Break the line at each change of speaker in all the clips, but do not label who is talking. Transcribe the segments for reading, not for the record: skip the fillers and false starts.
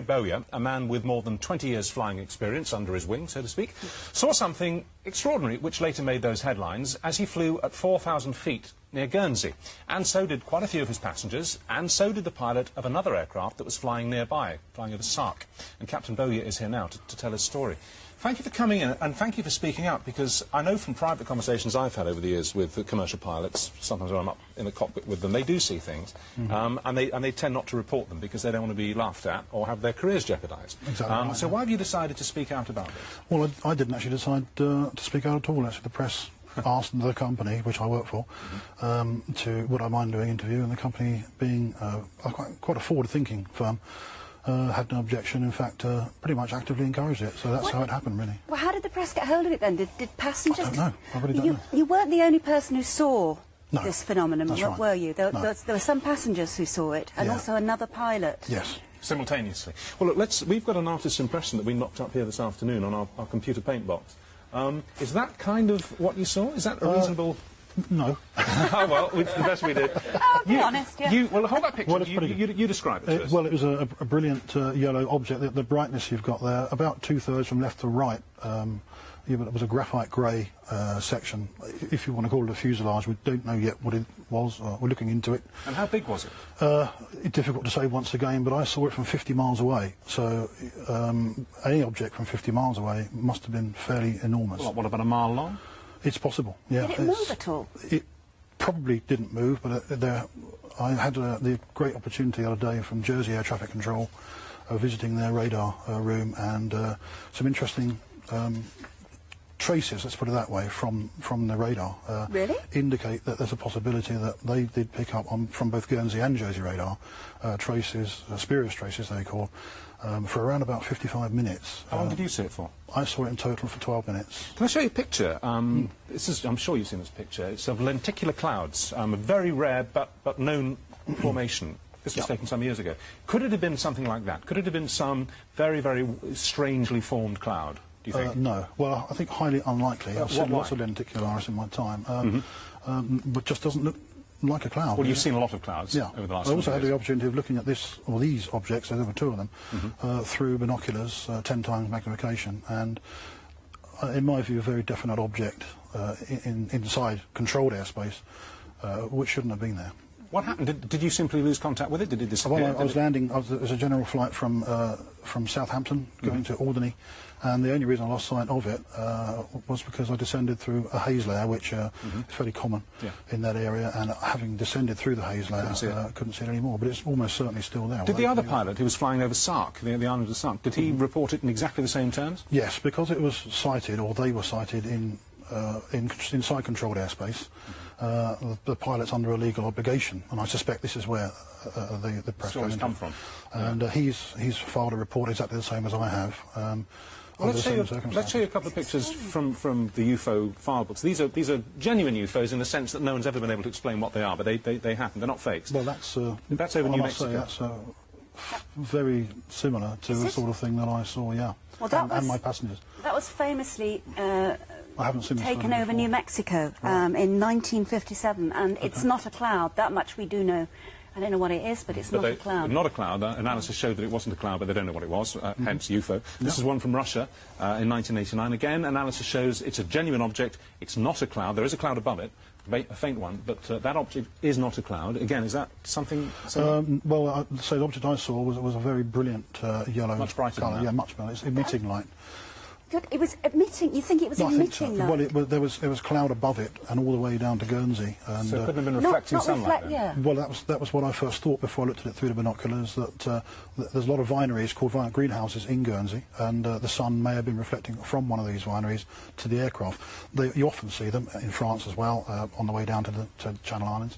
Bowyer, a man with more than 20 years flying experience under his wing, so to speak, saw something extraordinary which later made those headlines as he flew at 4,000 feet near Guernsey. And so did quite a few of his passengers, and so did the pilot of another aircraft that was flying nearby, flying over Sark. And Captain Bowyer is here now to tell his story. Thank you for coming in, and thank you for speaking out, because I know from private conversations I've had over the years with the commercial pilots, sometimes when I'm up in the cockpit with them, they do see things, and they tend not to report them because they don't want to be laughed at or have their careers jeopardised.
Exactly right,
so why have you decided to speak out about this?
Well, I didn't actually decide to speak out at all. Actually, the press asked the company, which I work for, would I mind doing an interview, and the company, being quite a forward-thinking firm, had no objection. In fact, pretty much actively encouraged it. So that's how it happened, really.
Well, how did the press get hold of it then? Did passengers?
I don't know. I really don't know.
You weren't the only person who saw this phenomenon,
that's right.
were you? There were some passengers who saw it, and also another pilot.
Yes.
Simultaneously. Well, look, we've got an artist's impression that we knocked up here this afternoon on our computer paint box. Is that kind of what you saw? Is that a reasonable...
No.
Oh, well, it's the best we did.
Oh, be honest, yeah.
Well, hold that picture.
Well,
you describe it to us.
Well, it was a brilliant yellow object. The brightness you've got there, about two-thirds from left to right, it was a graphite grey section. If you want to call it a fuselage, we don't know yet what it was. We're looking into it.
And how big was it?
It's difficult to say once again, but I saw it from 50 miles away. So any object from 50 miles away must have been fairly enormous.
What, about a mile long?
It's possible, yeah.
Did it move at all?
It probably didn't move, but I had the great opportunity the other day from Jersey Air Traffic Control visiting their radar room, and some interesting traces, let's put it that way, from the radar indicate that there's a possibility that they did pick up from both Guernsey and Jersey radar traces, spurious traces they call, for around about 55 minutes.
How long did you see it for?
I saw it in total for 12 minutes.
Can I show you a picture? This is, I'm sure you've seen this picture. It's of lenticular clouds, a very rare but known formation. This was taken some years ago. Could it have been something like that? Could it have been some very, very strangely formed cloud, do you think?
No. Well, I think highly unlikely. I've seen lots of lenticularis in my time, but just doesn't look like a cloud.
Well, you've seen a lot of clouds over the last
I also had
years.
the opportunity of looking at these objects, there were two of them, through binoculars, 10 times magnification, and in my view, a very definite object inside controlled airspace, which shouldn't have been there.
What happened? Did you simply lose contact with it? Did it disappear?
Well, I was landing. It was a general flight from Southampton going to Alderney, and the only reason I lost sight of it was because I descended through a haze layer, which is fairly common in that area, and having descended through the haze layer, couldn't see it anymore. But it's almost certainly still there.
Did the other pilot, who was flying over Sark, the island of Sark, did he report it in exactly the same terms?
Yes, because it was sighted, or they were sighted inside controlled airspace. The pilot's under a legal obligation, and I suspect this is where the press
stories come from.
And he's filed a report exactly the same as I have.
Well, let's show you a couple of pictures from the UFO file books. These are genuine UFOs in the sense that no one's ever been able to explain what they are, but they happen. They're not fakes.
Well, that's
over New Mexico.
That's very similar to the sort of thing that I saw,
Well,
and my passengers.
That was famously
I haven't seen
taken over New Mexico in 1957, and it's not a cloud. That much we do know. I don't know what it is, but it's not a cloud.
Not a cloud. Analysis showed that it wasn't a cloud, but they don't know what it was, hence UFO. This is one from Russia in 1989. Again, analysis shows it's a genuine object. It's not a cloud. There is a cloud above it, a faint one, but that object is not a cloud. Again, is that something...
well, I'd say the object I saw was a very brilliant yellow
much brighter
colour.
than that.
Yeah, much brighter. It's emitting light.
Good. It was emitting. You think it was emitting light?
Well, there was cloud above it, and all the way down to Guernsey. And,
so it couldn't have been reflecting sunlight.
Well, that was what I first thought before I looked at it through the binoculars. That there's a lot of vineries called greenhouses in Guernsey, and the sun may have been reflecting from one of these vineries to the aircraft. You often see them in France as well, on the way down to the Channel Islands,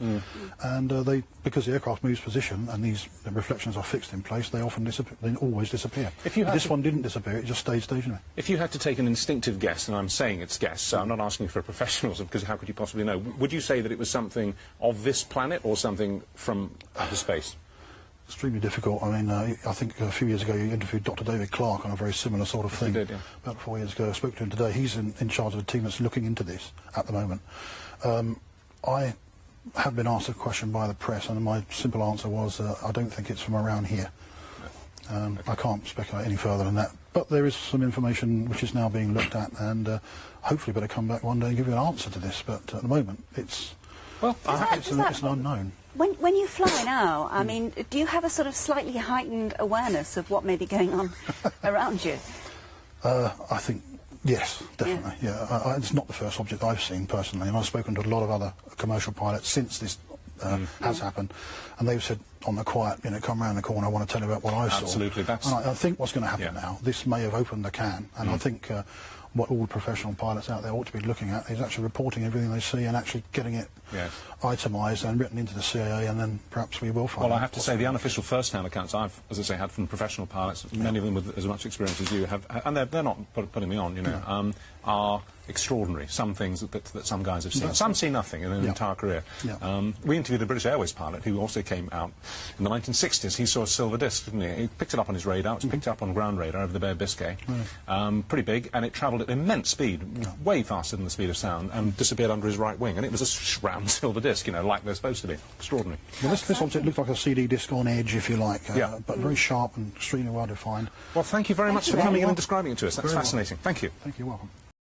and because the aircraft moves position and these reflections are fixed in place, they often disappear. They always disappear. This one didn't disappear; it just stayed stationary.
If you had to take an instinctive guess, and I'm saying it's guess, so I'm not asking for professionals, because how could you possibly know? Would you say that it was something of this planet or something from outer space?
Extremely difficult. I mean, I think a few years ago you interviewed Dr. David Clark on a very similar sort of thing.
Did, yeah.
About 4 years ago. I spoke to him today. He's in charge of a team that's looking into this at the moment. I have been asked a question by the press, and my simple answer was, I don't think it's from around here. I can't speculate any further than that. But there is some information which is now being looked at, and hopefully better come back one day and give you an answer to this. But at the moment, it's an unknown.
When you fly now, I mean, do you have a sort of slightly heightened awareness of what may be going on around you?
I think, yes, definitely. Yeah, it's not the first object I've seen personally, and I've spoken to a lot of other commercial pilots since this has happened, and they've said on the quiet, you know, come round the corner, I want to tell you about what I saw.
Absolutely, that's...
And I think what's going to happen now, this may have opened the can, and I think what all professional pilots out there ought to be looking at is actually reporting everything they see and actually getting it itemised and written into the CAA, and then perhaps we will find out.
Well, I have to say, the unofficial first-hand accounts I've, as I say, had from professional pilots, many of them with as much experience as you have, and they're not putting me on, you know, are extraordinary. Some things that some guys have seen. Some see nothing in their entire career. We interviewed a British Airways pilot who also came out in the 1960s. He saw a silver disc, didn't he? He picked it up on his radar. It was picked up on ground radar over the Bay of Biscay. Pretty big, and it travelled at immense speed, way faster than the speed of sound, and disappeared under his right wing. And it was a round silver disc, you know, like they're supposed to be. Extraordinary.
Well, this object looked like a CD disc on edge, if you like, but very sharp and extremely well defined.
Well, thank you very much for coming in and describing it to us. That's fascinating. Thank you.
Thank you. Welcome.